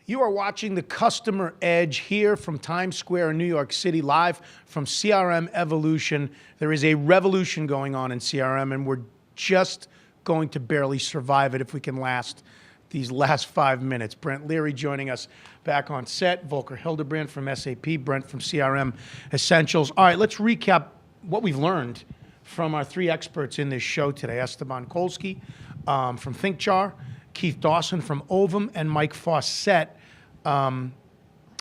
You are watching the Customer Edge here from Times Square in New York City, live from CRM Evolution. There is a revolution going on in CRM, and we're just going to barely survive it if we can last these last 5 minutes. Brent Leary joining us back on set, Volker Hildebrand from SAP, Brent from CRM Essentials. All right, let's recap what we've learned from our three experts in this show today. Esteban Kolsky from ThinkJar, Keith Dawson from Ovum, and Mike Fawcett from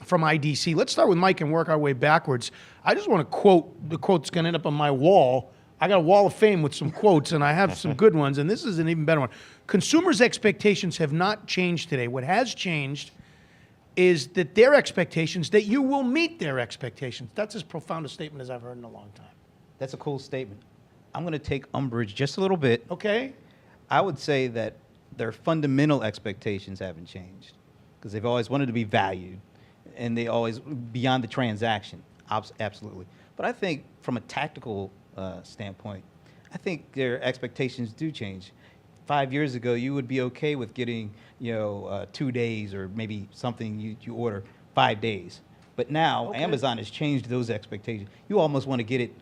IDC. Let's start with Mike and work our way backwards. I just want to quote, the quote's going to end up on my wall. I got a wall of fame with some quotes, and I have some good ones, and this is an even better one. Consumers' expectations have not changed today. What has changed is that their expectations, that you will meet their expectations. That's as profound a statement as I've heard in a long time. That's a cool statement. I'm going to take umbrage just a little bit. Okay. I would say that their fundamental expectations haven't changed because they've always wanted to be valued, and they always beyond the transaction, absolutely. But I think from a tactical standpoint, I think their expectations do change. 5 years ago, you would be okay with getting 2 days or maybe something you order 5 days. But now Amazon has changed those expectations. You almost want to get it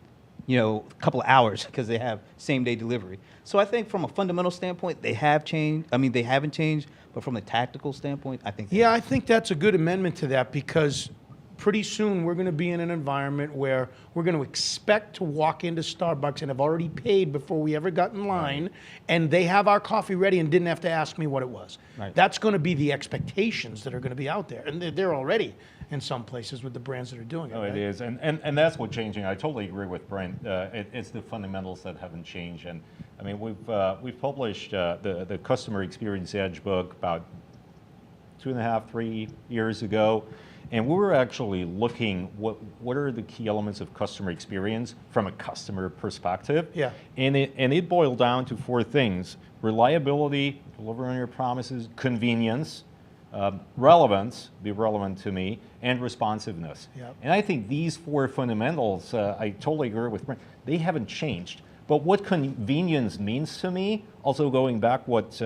a couple of hours because they have same-day delivery. So I think from a fundamental standpoint, they have changed. I mean, they haven't changed, but from a tactical standpoint, I think I think that's a good amendment to that, because pretty soon we're going to be in an environment where we're going to expect to walk into Starbucks and have already paid before we ever got in line, and they have our coffee ready and didn't have to ask me what it was. Right. That's going to be the expectations that are going to be out there, and they're already in some places with the brands that are doing it. No, right? It is, and that's what's changing. I totally agree with Brent. It's the fundamentals that haven't changed, and I mean we've published the Customer Experience Edge book about 2.5, 3 years ago. And we were actually looking what are the key elements of customer experience from a customer perspective. Yeah. And it boiled down to 4 things: reliability, deliver on your promises; convenience; relevance, be relevant to me; and responsiveness. Yep. And I think these 4 fundamentals, I totally agree with Brent, they haven't changed. But what convenience means to me, also going back what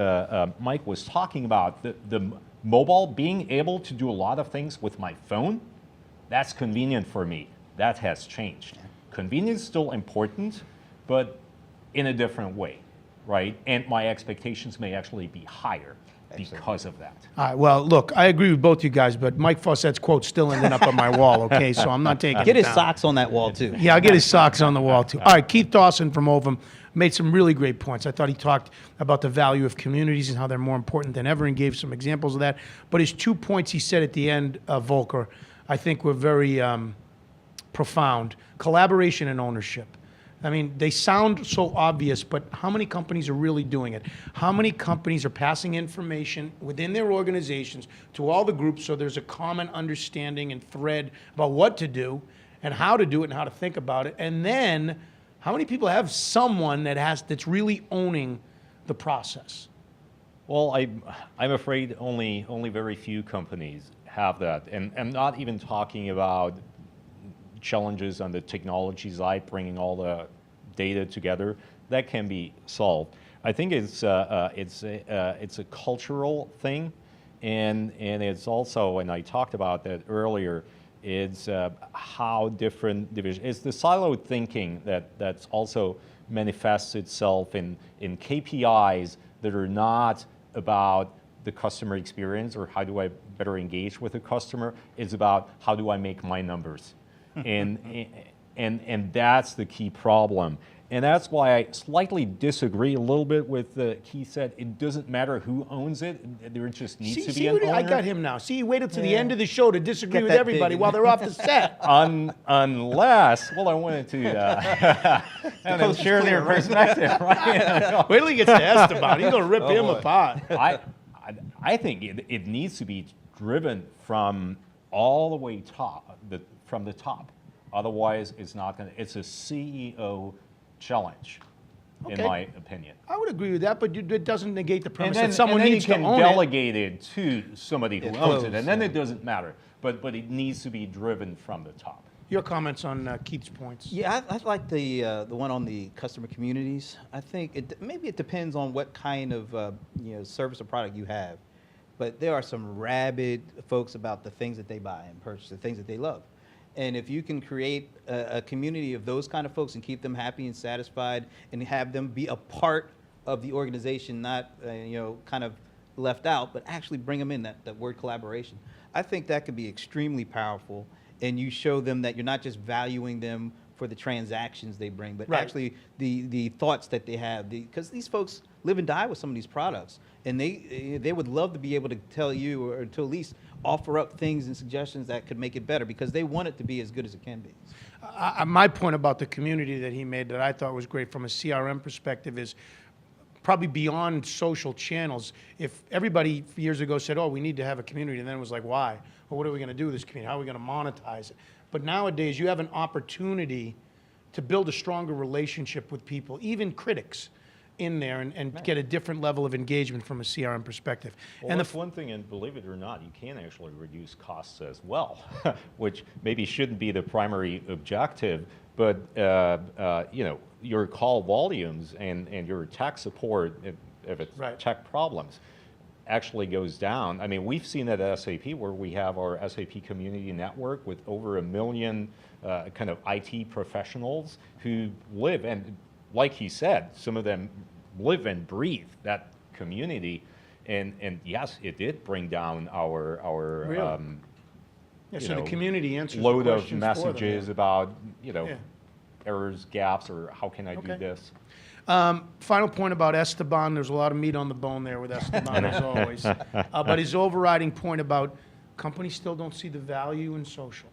Mike was talking about, the mobile, being able to do a lot of things with my phone, that's convenient for me. That has changed. Convenience is still important, but in a different way, right? And my expectations may actually be higher because of that. All right, well, look, I agree with both you guys, but Mike Fawcett's quote still ending up on my wall, okay? So I'm not taking it Get his down. socks on that wall, too. Yeah, I'll get his socks on the wall, too. All right, Keith Dawson from Ovum made some really great points. I thought he talked about the value of communities and how they're more important than ever, and gave some examples of that. But his 2 points he said at the end, Volker, I think were very profound. Collaboration and ownership. I mean, they sound so obvious, but how many companies are really doing it? How many companies are passing information within their organizations to all the groups so there's a common understanding and thread about what to do and how to do it and how to think about it? And then how many people have someone that's really owning the process? Well, I'm afraid only very few companies have that, and I'm not even talking about challenges on the technology side, bringing all the data together. That can be solved. I think it's a cultural thing, and it's also, and I talked about that earlier, it's how different divisions. It's the siloed thinking that's also manifests itself in KPIs that are not about the customer experience or how do I better engage with the customer. It's about how do I make my numbers, and that's the key problem. And that's why I slightly disagree a little bit with Keith said. It doesn't matter who owns it. There just needs to be an owner. I got him now. See, he waited till the end of the show to disagree with everybody while they're off the set. Unless, well, I wanted to share their perspective, right? Wait till he gets to Esteban. He's going to rip him apart. I think it needs to be driven from all the way from the top. Otherwise, it's not going to. It's a CEO challenge, in my opinion. I would agree with that, but it doesn't negate the premise that someone needs to own it. And then you can delegate it to somebody who owns it, and then it doesn't matter. But it needs to be driven from the top. Your comments on Keith's points? Yeah, I like the one on the customer communities. I think maybe it depends on what kind of service or product you have. but there are some rabid folks about the things that they buy and purchase, the things that they love. And if you can create a community of those kind of folks and keep them happy and satisfied and have them be a part of the organization, not kind of left out, but actually bring them in, that word collaboration, I think that could be extremely powerful. And you show them that you're not just valuing them for the transactions they bring, but actually the thoughts that they have. Because these folks live and die with some of these products, and they would love to be able to tell you, or to at least offer up things and suggestions that could make it better, because they want it to be as good as it can be. My point about the community that he made that I thought was great from a CRM perspective is probably beyond social channels. If everybody years ago said, oh, we need to have a community, and then it was like, why? Well, what are we going to do with this community? How are we going to monetize it? But nowadays, you have an opportunity to build a stronger relationship with people, even critics, in there, and get a different level of engagement from a CRM perspective. Well, and that's one thing, and believe it or not, you can actually reduce costs as well, which maybe shouldn't be the primary objective, but your call volumes and your tech support, if it's tech problems, actually goes down. I mean, we've seen that at SAP, where we have our SAP community network with over 1 million kind of IT professionals who live, and like he said, some of them live and breathe that community, and yes, it did bring down our so the community answers load the of questions messages about errors, gaps, or how can I do this. Final point about Esteban. There's a lot of meat on the bone there with Esteban, as always. But his overriding point about companies still don't see the value in social.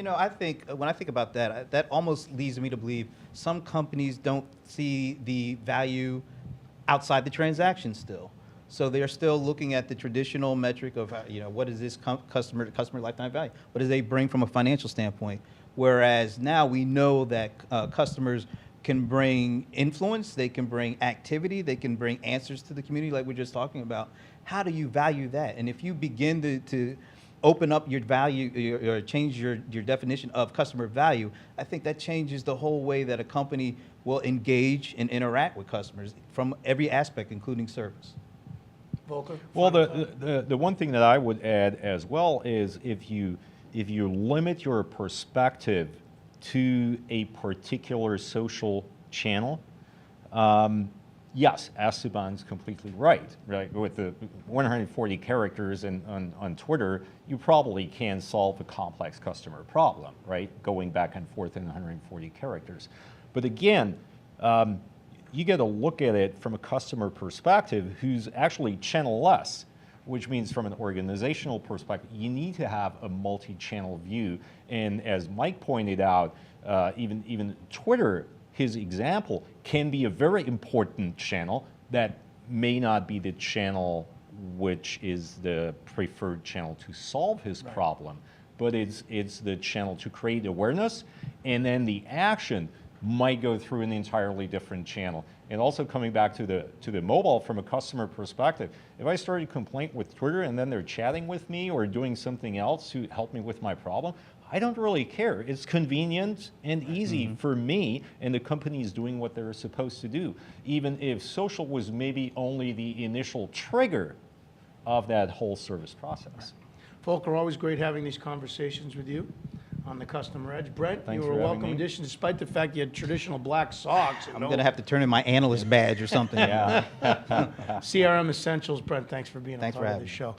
I think when I think about that, that almost leads me to believe some companies don't see the value outside the transaction still. So they're still looking at the traditional metric of, what is this customer lifetime value? What do they bring from a financial standpoint? Whereas now we know that customers can bring influence, they can bring activity, they can bring answers to the community like we're just talking about. How do you value that? And if you begin to open up your value, or change your definition of customer value, I think that changes the whole way that a company will engage and interact with customers from every aspect, including service. Volker? Well, the one thing that I would add as well is if you limit your perspective to a particular social channel, yes, Esteban's completely right. With the 140 characters on Twitter, you probably can solve a complex customer problem, right? Going back and forth in 140 characters. But again, you got to look at it from a customer perspective who's actually channel-less, which means from an organizational perspective, you need to have a multi-channel view. And as Mike pointed out, even Twitter, his example, can be a very important channel that may not be the channel which is the preferred channel to solve his problem, but it's the channel to create awareness, and then the action might go through an entirely different channel. And also coming back to the mobile from a customer perspective, if I start a complaint with Twitter and then they're chatting with me or doing something else to help me with my problem, I don't really care. It's convenient and easy for me, and the company is doing what they're supposed to do, even if social was maybe only the initial trigger of that whole service process. Volker, always great having these conversations with you on the Customer Edge. Brent, Thanks you were a for having welcome me. addition, despite the fact you had traditional black socks. I'm going to have to turn in my analyst badge or something. Yeah. CRM Essentials. Brent, thanks for being Thanks a for part of having the me. show.